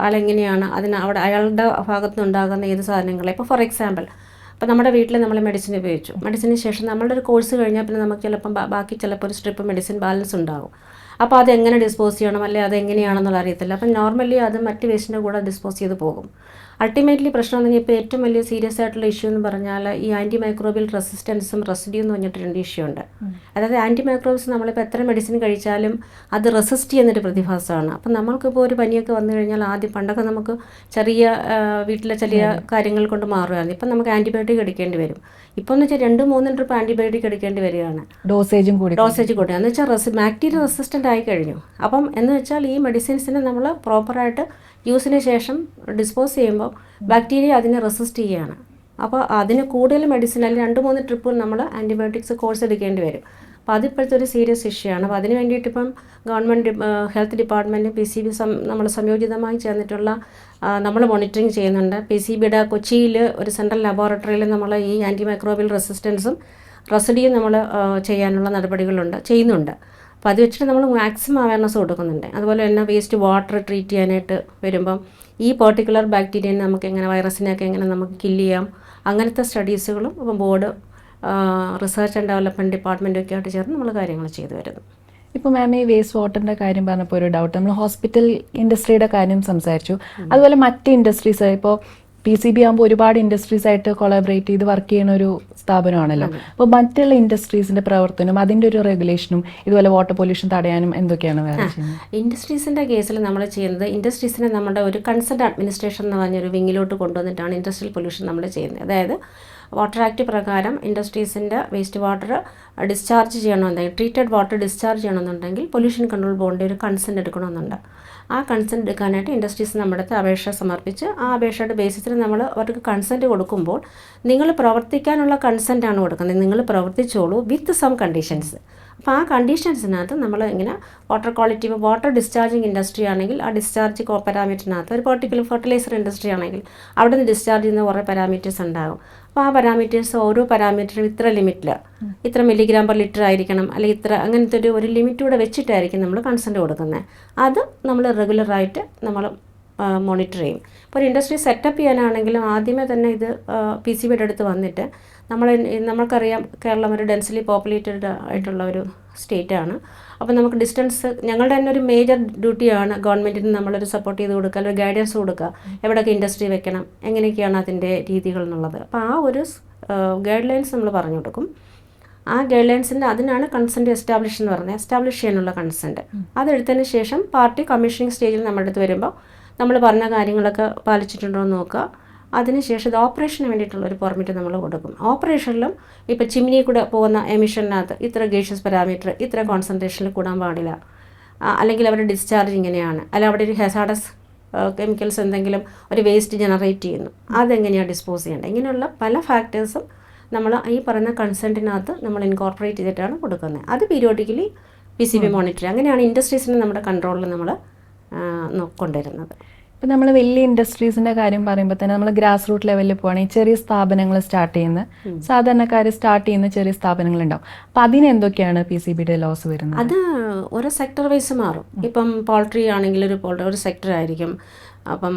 ആളെങ്ങനെയാണ് അവിടെ അയാളുടെ ഭാഗത്ത് നിന്നുണ്ടാകുന്ന ഏത് സാധനങ്ങൾ, ഇപ്പോൾ ഫോർ എക്സാമ്പിൾ അപ്പോൾ നമ്മുടെ വീട്ടിൽ നമ്മൾ മെഡിസിൻ ഉപയോഗിച്ചു, മെഡിസിന് ശേഷം നമ്മളുടെ ഒരു കോഴ്സ് കഴിഞ്ഞാൽ പിന്നെ നമുക്ക് ചിലപ്പോൾ ഒരു സ്ട്രിപ്പ് മെഡിസിൻ ബാലൻസ് ഉണ്ടാകും. അപ്പോൾ അതെങ്ങനെ ഡിസ്പോസ് ചെയ്യണം, അല്ലെങ്കിൽ അതെങ്ങനെയാണെന്നുള്ള അറിയത്തില്ല. അപ്പം നോർമലി അത് മറ്റ് വേസ്റ്റിൻ്റെ കൂടെ ഡിസ്പോസ് ചെയ്ത് പോകും. അൾട്ടിമേറ്റ്ലി പ്രശ്നം എന്ന് പറഞ്ഞാൽ ഇപ്പോൾ ഏറ്റവും വലിയ സീരിയസ് ആയിട്ടുള്ള ഇഷ്യൂ എന്ന് പറഞ്ഞാൽ ഈ ആൻറ്റി മൈക്രോബിയൽ റെസിസ്റ്റൻസും റെസിഡ്യൂ എന്ന് പറഞ്ഞിട്ട് 2 ഇഷ്യൂ ഉണ്ട്. അതായത് ആൻറ്റി മൈക്രോബ്സ് നമ്മളിപ്പോൾ എത്ര മെഡിസിൻ കഴിച്ചാലും അത് റെസിസ്റ്റ് ചെയ്യുന്നൊരു പ്രതിഭാസമാണ്. അപ്പം നമ്മൾക്കിപ്പോൾ ഒരു പനിയൊക്കെ വന്നു കഴിഞ്ഞാൽ പണ്ടൊക്കെ നമുക്ക് വീട്ടിലെ ചെറിയ കാര്യങ്ങൾ കൊണ്ട് മാറുമായിരുന്നു. ഇപ്പം നമുക്ക് ആൻറ്റിബയോട്ടിക് എടുക്കേണ്ടി വരും. ഇപ്പോൾ എന്ന് വെച്ചാൽ 2-3 ട്രിപ്പ് ആൻറ്റിബയോട്ടിക് എടുക്കേണ്ടി വരികയാണ്. ഡോസേജ് കൂടി എന്ന് വെച്ചാൽ ബാക്ടീരിയ റെസിസ്റ്റൻ്റ് ആയി കഴിഞ്ഞു. അപ്പം എന്ന് വെച്ചാൽ ഈ മെഡിസിൻസിനെ നമ്മൾ പ്രോപ്പറായിട്ട് യൂസിന് ശേഷം ഡിസ്പോസ് ചെയ്യുമ്പോൾ ബാക്ടീരിയ അതിനെ റെസിസ്റ്റ് ചെയ്യുകയാണ്. അപ്പോൾ അതിന് കൂടുതൽ മെഡിസിൻ അല്ലെങ്കിൽ 2-3 ട്രിപ്പുകൾ നമ്മൾ ആൻറ്റിബയോട്ടിക്സ് കോഴ്സ് എടുക്കേണ്ടി വരും. അപ്പോൾ അതിപ്പോഴത്തെ ഒരു സീരിയസ് ഇഷ്യൂ ആണ്. അപ്പോൾ അതിന് വേണ്ടിയിട്ട് ഇപ്പം ഗവൺമെൻറ് ഹെൽത്ത് ഡിപ്പാർട്ട്മെൻറ്റ് PCB നമ്മൾ സംയോജിതമായി ചേർന്നിട്ടുള്ള നമ്മൾ മോണിറ്ററിങ് ചെയ്യുന്നുണ്ട്. PCBയുടെ കൊച്ചിയിൽ ഒരു സെൻട്രൽ ലബോറട്ടറിയിൽ നമ്മൾ ഈ ആൻറ്റി മൈക്രോബിയൽ റെസിസ്റ്റൻസും റെസിഡിയും നമ്മൾ ചെയ്യാനുള്ള ചെയ്യുന്നുണ്ട്. അപ്പോൾ അത് വെച്ചിട്ട് നമ്മൾ മാക്സിമം അവയർനെസ് കൊടുക്കുന്നുണ്ട്. അതുപോലെ തന്നെ വേസ്റ്റ് വാട്ടർ ട്രീറ്റ് ചെയ്യാനായിട്ട് വരുമ്പം ഈ പെർട്ടിക്കുലർ ബാക്ടീരിയനെ നമുക്ക് എങ്ങനെ, വൈറസിനെയൊക്കെ എങ്ങനെ നമുക്ക് കില്ല് ചെയ്യാം, അങ്ങനത്തെ സ്റ്റഡീസുകളും ഇപ്പം ബോർഡ് റിസർച്ച് ആൻഡ് ഡെവലപ്മെൻറ്റ് ഡിപ്പാർട്ട്മെൻറ്റൊക്കെ ആയിട്ട് ചേർന്ന് നമ്മൾ കാര്യങ്ങൾ ചെയ്തു വരുന്നു. ഇപ്പോൾ മാം ഈ വേസ്റ്റ് വാട്ടറിൻ്റെ കാര്യം പറഞ്ഞപ്പോൾ ഒരു ഡൗട്ട്, നമ്മൾ ഹോസ്പിറ്റൽ ഇൻഡസ്ട്രിയുടെ കാര്യം സംസാരിച്ചു. അതുപോലെ മറ്റ് ഇൻഡസ്ട്രീസ്, ഇപ്പോൾ PCB ആകുമ്പോൾ ഒരുപാട് ഇൻഡസ്ട്രീസ് ആയിട്ട് കൊളാബറേറ്റ് ചെയ്ത് വർക്ക് ചെയ്യുന്ന ഒരു സ്ഥാപനമാണല്ലോ. അപ്പോൾ മറ്റുള്ള ഇൻഡസ്ട്രീസിന്റെ പ്രവർത്തനം, അതിന്റെ ഒരു റെഗുലേഷനും ഇതുപോലെ വാട്ടർ പൊല്യൂഷൻ തടയാനും എന്തൊക്കെയാണ് വേറെ ചെയ്യുന്നത്? ഇൻഡസ്ട്രീസിൻ്റെ കേസിൽ നമ്മൾ ചെയ്യുന്നത്, ഇൻഡസ്ട്രീസിനെ നമ്മുടെ ഒരു കൺസെൻറ്റ് അഡ്മിനിസ്ട്രേഷൻ എന്ന് പറഞ്ഞൊരു വിങ്ങിലോട്ട് കൊണ്ടുവന്നിട്ടാണ് ഇൻഡസ്ട്രിയൽ പൊല്യൂഷൻ നമ്മൾ ചെയ്യുന്നത്. അതായത് വാട്ടർ ആക്ട് പ്രകാരം ഇൻഡസ്ട്രീസിൻ്റെ വേസ്റ്റ് വാട്ടർ ഡിസ്ചാർജ് ചെയ്യണമെന്നുണ്ടെങ്കിൽ, ട്രീറ്റഡ് വാട്ടർ ഡിസ്ചാർജ് ചെയ്യണമെന്നുണ്ടെങ്കിൽ പൊല്യൂഷൻ കൺട്രോൾ ബോർഡിൻ്റെ ഒരു കൺസെൻറ്റ് എടുക്കണമെന്നുണ്ട്. ആ കൺസെൻറ്റ് എടുക്കാനായിട്ട് ഇൻഡസ്ട്രീസ് നമ്മുടെ അടുത്ത് അപേക്ഷ സമർപ്പിച്ച് ആ അപേക്ഷയുടെ ബേസിസിൽ നമ്മൾ അവർക്ക് കൺസെൻറ്റ് കൊടുക്കുമ്പോൾ നിങ്ങൾ പ്രവർത്തിക്കാനുള്ള കൺസെൻറ്റാണ് കൊടുക്കുന്നത്. നിങ്ങൾ പ്രവർത്തിച്ചോളൂ വിത്ത് സം കണ്ടീഷൻസ്. അപ്പോൾ ആ കണ്ടീഷൻസിനകത്ത് നമ്മൾ ഇങ്ങനെ water quality, water discharging industry ആണെങ്കിൽ ആ ഡിസ്ചാർജ് പാരാമീറ്ററിനകത്ത്, ഒരു പെർട്ടിക്കുലർ ഫെർട്ടിലൈസർ ഇൻഡസ്ട്രി ആണെങ്കിൽ അവിടെ നിന്ന് ഡിസ്ചാർജ് ചെയ്യുന്ന കുറേ പാരാമീറ്റേഴ്സ് ഉണ്ടാകും. അപ്പോൾ ആ പാരാമീറ്റേഴ്സ് ഓരോ പാരാമീറ്ററും ഇത്ര ലിമിറ്റിൽ, ഇത്ര മില്ലിഗ്രാം പെർ ലിറ്റർ ആയിരിക്കണം, അല്ലെങ്കിൽ ഇത്ര, അങ്ങനത്തെ ഒരു ലിമിറ്റ് കൂടെ വെച്ചിട്ടായിരിക്കും നമ്മൾ കൺസെൻറ്റ് കൊടുക്കുന്നത്. അത് നമ്മൾ റെഗുലറായിട്ട് നമ്മൾ മോണിറ്റർ ചെയ്യും. ഇപ്പോൾ ഒരു ഇൻഡസ്ട്രി സെറ്റപ്പ് ചെയ്യാനാണെങ്കിലും ആദ്യമേ തന്നെ ഇത് PCBയുടെ അടുത്ത് വന്നിട്ട് നമ്മൾക്കറിയാം കേരളം ഒരു ഡെൻസിലി പോപ്പുലേറ്റഡ് ആയിട്ടുള്ള ഒരു സ്റ്റേറ്റാണ്. അപ്പോൾ നമുക്ക് ഡിസ്റ്റൻസ്, ഞങ്ങളുടെ തന്നെ ഒരു മേജർ ഡ്യൂട്ടിയാണ് ഗവൺമെൻറ്റിന് നമ്മളൊരു സപ്പോർട്ട് ചെയ്ത് കൊടുക്കുക, അല്ലെങ്കിൽ ഗൈഡൻസ് കൊടുക്കുക, എവിടെയൊക്കെ ഇൻഡസ്ട്രി വെക്കണം, എങ്ങനെയൊക്കെയാണ് അതിൻ്റെ രീതികൾ എന്നുള്ളത്. അപ്പോൾ ആ ഒരു ഗൈഡ് ലൈൻസ് നമ്മൾ പറഞ്ഞു കൊടുക്കും. ആ ഗൈഡ് ലൈൻസിൻ്റെ അതിനാണ് കൺസെൻറ്റ് എസ്റ്റാബ്ലിഷ് എന്ന് പറഞ്ഞത്, എസ്റ്റാബ്ലിഷ് ചെയ്യാനുള്ള കൺസെൻറ്റ്. അതെടുത്തതിന് ശേഷം പാർട്ടി കമ്മീഷനിങ് സ്റ്റേജിൽ നമ്മുടെ അടുത്ത് വരുമ്പോൾ നമ്മൾ പറഞ്ഞ കാര്യങ്ങളൊക്കെ പാലിച്ചിട്ടുണ്ടോ എന്ന് നോക്കുക. അതിനുശേഷം ഇത് ഓപ്പറേഷന് വേണ്ടിയിട്ടുള്ള ഒരു പെർമിറ്റ് നമ്മൾ കൊടുക്കും. ഓപ്പറേഷനിലും ഇപ്പോൾ ചിമ്മിനി കൂടെ പോകുന്ന എമിഷനകത്ത് ഇത്ര ഗേഷ്യസ് പാരാമീറ്റർ, ഇത്ര കോൺസെൻട്രേഷനിൽ കൂടാൻ പാടില്ല, അല്ലെങ്കിൽ അവരുടെ ഡിസ്ചാർജ് ഇങ്ങനെയാണ്, അല്ലെങ്കിൽ അവിടെ ഒരു ഹെസാഡസ് കെമിക്കൽസ് എന്തെങ്കിലും ഒരു വേസ്റ്റ് ജനറേറ്റ് ചെയ്യുന്നു, അതെങ്ങനെയാണ് ഡിസ്പോസ് ചെയ്യേണ്ടത്, ഇങ്ങനെയുള്ള പല ഫാക്ടേഴ്സും നമ്മൾ ഈ പറയുന്ന കൺസെൻറ്റിനകത്ത് നമ്മൾ ഇൻകോർപ്പറേറ്റ് ചെയ്തിട്ടാണ് കൊടുക്കുന്നത്. അത് പീരിയോഡിക്കലി PCB മോണിറ്റർ, അങ്ങനെയാണ് ഇൻഡസ്ട്രീസിനെ നമ്മുടെ കൺട്രോളിൽ നമ്മൾ കൊണ്ടുവരുന്നത്. ഇപ്പം നമ്മൾ വലിയ ഇൻഡസ്ട്രീസിൻ്റെ കാര്യം പറയുമ്പോൾ തന്നെ നമ്മൾ ഗ്രാസ് റൂട്ട് ലെവലിൽ പോവുകയാണെങ്കിൽ ചെറിയ സ്ഥാപനങ്ങൾ സ്റ്റാർട്ട് ചെയ്യുന്ന, സാധാരണക്കാർ സ്റ്റാർട്ട് ചെയ്യുന്ന ചെറിയ സ്ഥാപനങ്ങളുണ്ടാവും. അപ്പം അതിന് എന്തൊക്കെയാണ് PCBയുടെ ലോസ് വരുന്നത്? അത് ഓരോ സെക്ടർ വൈസ് മാറും. ഇപ്പം പോൾട്രി ആണെങ്കിൽ ഒരു സെക്ടർ ആയിരിക്കും. അപ്പം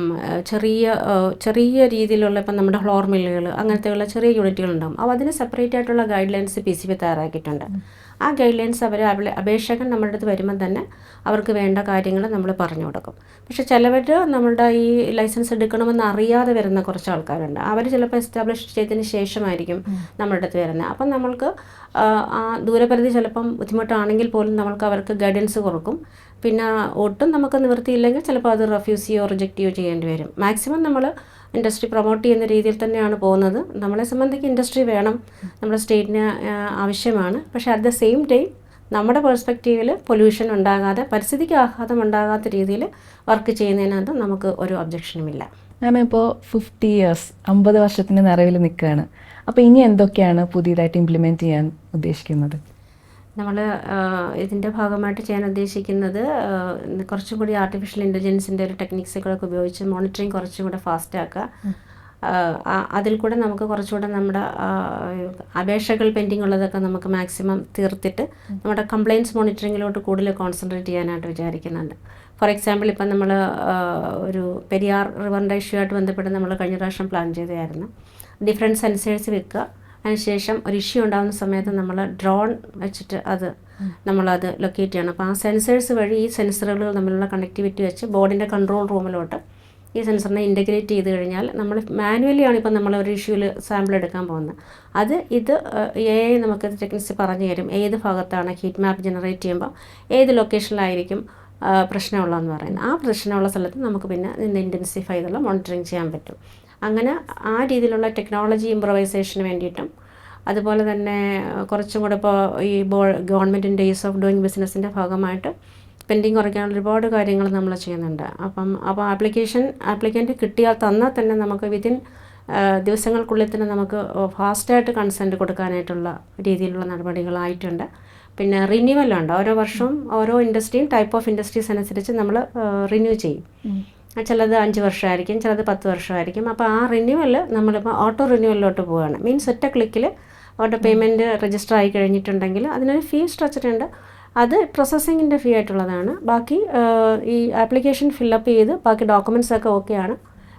ചെറിയ രീതിയിലുള്ള ഇപ്പം നമ്മുടെ ഫ്ലോർ മില്ലുകൾ, അങ്ങനത്തെയുള്ള ചെറിയ യൂണിറ്റുകളുണ്ടാകും. അപ്പോൾ അതിന് സെപ്പറേറ്റ് ആയിട്ടുള്ള ഗൈഡ് ലൈൻസ് PCB തയ്യാറാക്കിയിട്ടുണ്ട്. ആ ഗൈഡ് ലൈൻസ് അപേക്ഷകൻ നമ്മുടെ അടുത്ത് വരുമ്പം തന്നെ അവർക്ക് വേണ്ട കാര്യങ്ങൾ നമ്മൾ പറഞ്ഞു കൊടുക്കും. പക്ഷെ ചിലവർ നമ്മളുടെ ഈ ലൈസൻസ് എടുക്കണമെന്ന് അറിയാതെ വരുന്ന കുറച്ച് ആൾക്കാരുണ്ട്. അവർ ചിലപ്പോൾ എസ്റ്റാബ്ലിഷ് ചെയ്തതിന് ശേഷമായിരിക്കും നമ്മുടെ അടുത്ത് വരുന്നത്. അപ്പം നമ്മൾക്ക് ആ ദൂരപരിധി ചിലപ്പം ബുദ്ധിമുട്ടാണെങ്കിൽ പോലും നമ്മൾക്ക് അവർക്ക് ഗൈഡൻസ് കൊടുക്കും. പിന്നെ ഒട്ടും നമുക്ക് നിവൃത്തിയില്ലെങ്കിൽ ചിലപ്പോൾ അത് റെഫ്യൂസ് ചെയ്യുകയോ റിജക്റ്റ് ചെയ്യുകയോ ചെയ്യേണ്ടി വരും. മാക്സിമം നമ്മൾ ഇൻഡസ്ട്രി പ്രൊമോട്ട് ചെയ്യുന്ന രീതിയിൽ തന്നെയാണ് പോകുന്നത്. നമ്മളെ സംബന്ധിച്ച് ഇൻഡസ്ട്രി വേണം, നമ്മുടെ സ്റ്റേറ്റിന് ആവശ്യമാണ്. പക്ഷേ അറ്റ് ദ സെയിം ടൈം നമ്മുടെ പെർസ്പെക്റ്റീവിൽ പൊല്യൂഷൻ ഉണ്ടാകാതെ, പരിസ്ഥിതിക്ക് ആഘാതം ഉണ്ടാകാത്ത രീതിയിൽ വർക്ക് ചെയ്യുന്നതിനകത്ത് നമുക്ക് ഒരു ഒബ്ജക്ഷനുമില്ല. മാം, ഇപ്പോൾ 50 years 50 വർഷത്തിൻ്റെ നിറവിൽ നിൽക്കുകയാണ്. അപ്പോൾ ഇനി എന്തൊക്കെയാണ് പുതിയതായിട്ട് ഇംപ്ലിമെൻറ്റ് ചെയ്യാൻ ഉദ്ദേശിക്കുന്നത്? നമ്മൾ ഇതിൻ്റെ ഭാഗമായിട്ട് ചെയ്യാൻ ഉദ്ദേശിക്കുന്നത് കുറച്ചും കൂടി ആർട്ടിഫിഷ്യൽ ഇൻ്റലിജൻസിൻ്റെ ഒരു ടെക്നിക്സുകളൊക്കെ ഉപയോഗിച്ച് മോണിറ്ററിങ് കുറച്ചും കൂടെ ഫാസ്റ്റാക്കുക. അതിൽ കൂടെ നമുക്ക് കുറച്ചുകൂടെ നമ്മുടെ അപേക്ഷകൾ പെൻഡിങ് ഉള്ളതൊക്കെ നമുക്ക് മാക്സിമം തീർത്തിട്ട് നമ്മുടെ കംപ്ലയിൻസ് മോണിറ്ററിങ്ങിലോട്ട് കൂടുതൽ കോൺസെൻട്രേറ്റ് ചെയ്യാനായിട്ട് വിചാരിക്കുന്നുണ്ട്. ഫോർ എക്സാമ്പിൾ, ഇപ്പം നമ്മൾ ഒരു പെരിയാർ റിവറിൻ്റെ ഇഷ്യൂ ആയിട്ട് ബന്ധപ്പെട്ട് നമ്മൾ കഴിഞ്ഞ പ്രാവശ്യം പ്ലാൻ ചെയ്തതായിരുന്നു. ഡിഫറെൻറ്റ് സെൻസേഴ്സ് വെക്കുക, അതിനുശേഷം ഒരു ഇഷ്യൂ ഉണ്ടാകുന്ന സമയത്ത് നമ്മൾ ഡ്രോൺ വെച്ചിട്ട് നമ്മളത് ലൊക്കേറ്റ് ചെയ്യണം. അപ്പോൾ ആ സെൻസേഴ്സ് വഴി ഈ സെൻസറുകൾ തമ്മിലുള്ള കണക്ടിവിറ്റി വെച്ച് ബോർഡിൻ്റെ കൺട്രോൾ റൂമിലോട്ട് ഈ സെൻസറിനെ ഇൻ്റഗ്രേറ്റ് ചെയ്ത് കഴിഞ്ഞാൽ നമ്മൾ മാനുവലിയാണ് ഇപ്പം നമ്മൾ ഒരു ഇഷ്യൂവിൽ സാമ്പിൾ എടുക്കാൻ പോകുന്നത്. ഇത് AI നമുക്ക് ടെക്നിക്സ് പറഞ്ഞു തരും, ഏത് ഭാഗത്താണ് ഹീറ്റ് മാപ്പ് ജനറേറ്റ് ചെയ്യുമ്പോൾ ഏത് ലൊക്കേഷനിലായിരിക്കും പ്രശ്നമുള്ളതെന്ന് പറയുന്നത്. ആ പ്രശ്നമുള്ള സ്ഥലത്ത് നമുക്ക് പിന്നെ ഇതിൻ്റെ ഇൻറ്റൻസിഫൈ ചെയ്തുള്ള മോണിറ്ററിങ് ചെയ്യാൻ പറ്റും. അങ്ങനെ ആ രീതിയിലുള്ള ടെക്നോളജി ഇംപ്രവൈസേഷന് വേണ്ടിയിട്ടും, അതുപോലെ തന്നെ കുറച്ചും കൂടെ ഇപ്പോൾ ഈ ഗവൺമെൻറ്റിൻ്റെ ഈസ് ഓഫ് ഡൂയിങ് ബിസിനസ്സിൻ്റെ ഭാഗമായിട്ട് പെൻഡിങ് കുറയ്ക്കാനുള്ള ഒരുപാട് കാര്യങ്ങൾ നമ്മൾ ചെയ്യുന്നുണ്ട്. അപ്പോൾ ആപ്ലിക്കൻ്റ് തന്നാൽ തന്നെ നമുക്ക് വിതിൻ ദിവസങ്ങൾക്കുള്ളിൽ തന്നെ നമുക്ക് ഫാസ്റ്റായിട്ട് കൺസെൻറ്റ് കൊടുക്കാനായിട്ടുള്ള രീതിയിലുള്ള നടപടികളായിട്ടുണ്ട്. പിന്നെ റിന്യൂവലുണ്ട്. ഓരോ വർഷവും ഓരോ ഇൻഡസ്ട്രിയും ടൈപ്പ് ഓഫ് ഇൻഡസ്ട്രീസ് അനുസരിച്ച് നമ്മൾ റിന്യൂ ചെയ്യും. ചിലത് 5 വർഷമായിരിക്കും, ചിലത് 10 വർഷമായിരിക്കും. അപ്പോൾ ആ റിന്യൂവൽ നമ്മളിപ്പോൾ ഓട്ടോ റിന്യൂവലിലോട്ട് പോവുകയാണ്. മീൻസ് ഒറ്റ ക്ലിക്കിൽ അവരുടെ പേയ്മെൻറ്റ് രജിസ്റ്റർ ആയി കഴിഞ്ഞിട്ടുണ്ടെങ്കിൽ അതിനൊരു ഫീ സ്ട്രക്ചർ ഉണ്ട്. അത് പ്രോസസ്സിങ്ങിൻ്റെ ഫീ ആയിട്ടുള്ളതാണ്. ബാക്കി ഈ ആപ്ലിക്കേഷൻ ഫില്ലപ്പ് ചെയ്ത് ബാക്കി ഡോക്യുമെൻറ്റ്സ് ഒക്കെ ഓക്കെയാണ്,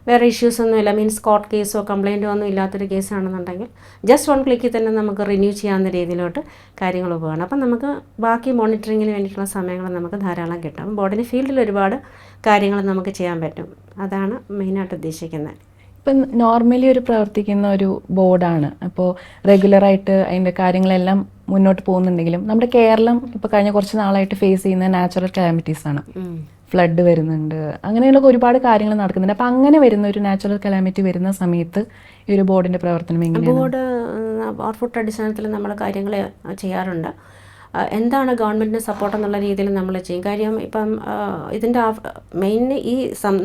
വേറെ ഇഷ്യൂസ് ഒന്നുമില്ല, മീൻസ് കോർട്ട് കേസോ കംപ്ലയിൻറ്റോ ഒന്നും ഇല്ലാത്തൊരു കേസാണെന്നുണ്ടെങ്കിൽ ജസ്റ്റ് 1 ക്ലിക്കിൽ തന്നെ നമുക്ക് റിന്യൂ ചെയ്യാവുന്ന രീതിയിലോട്ട് കാര്യങ്ങൾ പോവുകയാണ്. അപ്പം നമുക്ക് ബാക്കി മോണിറ്ററിങ്ങിന് വേണ്ടിയിട്ടുള്ള സമയങ്ങൾ നമുക്ക് ധാരാളം കിട്ടും. ബോർഡിന് ഫീൽഡിൽ ഒരുപാട് കാര്യങ്ങൾ നമുക്ക് ചെയ്യാൻ പറ്റും. അതാണ് മെയിനായിട്ട് ഉദ്ദേശിക്കുന്നത്. ഇപ്പം നോർമലി ഒരു പ്രവർത്തിക്കുന്ന ഒരു ബോർഡാണ്. അപ്പോൾ റെഗുലറായിട്ട് അതിൻ്റെ കാര്യങ്ങളെല്ലാം മുന്നോട്ട് പോകുന്നുണ്ടെങ്കിലും നമ്മുടെ കേരളം ഇപ്പോൾ കഴിഞ്ഞ കുറച്ച് നാളായിട്ട് ഫേസ് ചെയ്യുന്ന നാച്ചുറൽ കലാമിറ്റീസ് ആണ്. ഫ്ലഡ് വരുന്നുണ്ട്, അങ്ങനെയുള്ള ഒരുപാട് കാര്യങ്ങൾ നടക്കുന്നുണ്ട്. അപ്പം അങ്ങനെ വരുന്ന ഒരു നാച്ചുറൽ കലാമിറ്റി വരുന്ന സമയത്ത് ഈ ഒരു ബോർഡിൻ്റെ പ്രവർത്തനം എങ്ങനെയാണ്? ബോർഡ് ഔട്ട്പുട്ട് അടിസ്ഥാനത്തിൽ നമ്മൾ കാര്യങ്ങൾ ചെയ്യാറുണ്ട്. എന്താണ് ഗവൺമെൻറ്റിന് സപ്പോർട്ട് എന്നുള്ള രീതിയിൽ നമ്മൾ ചെയ്യും. കാര്യം ഇപ്പം ഇതിൻ്റെ മെയിൻ ഈ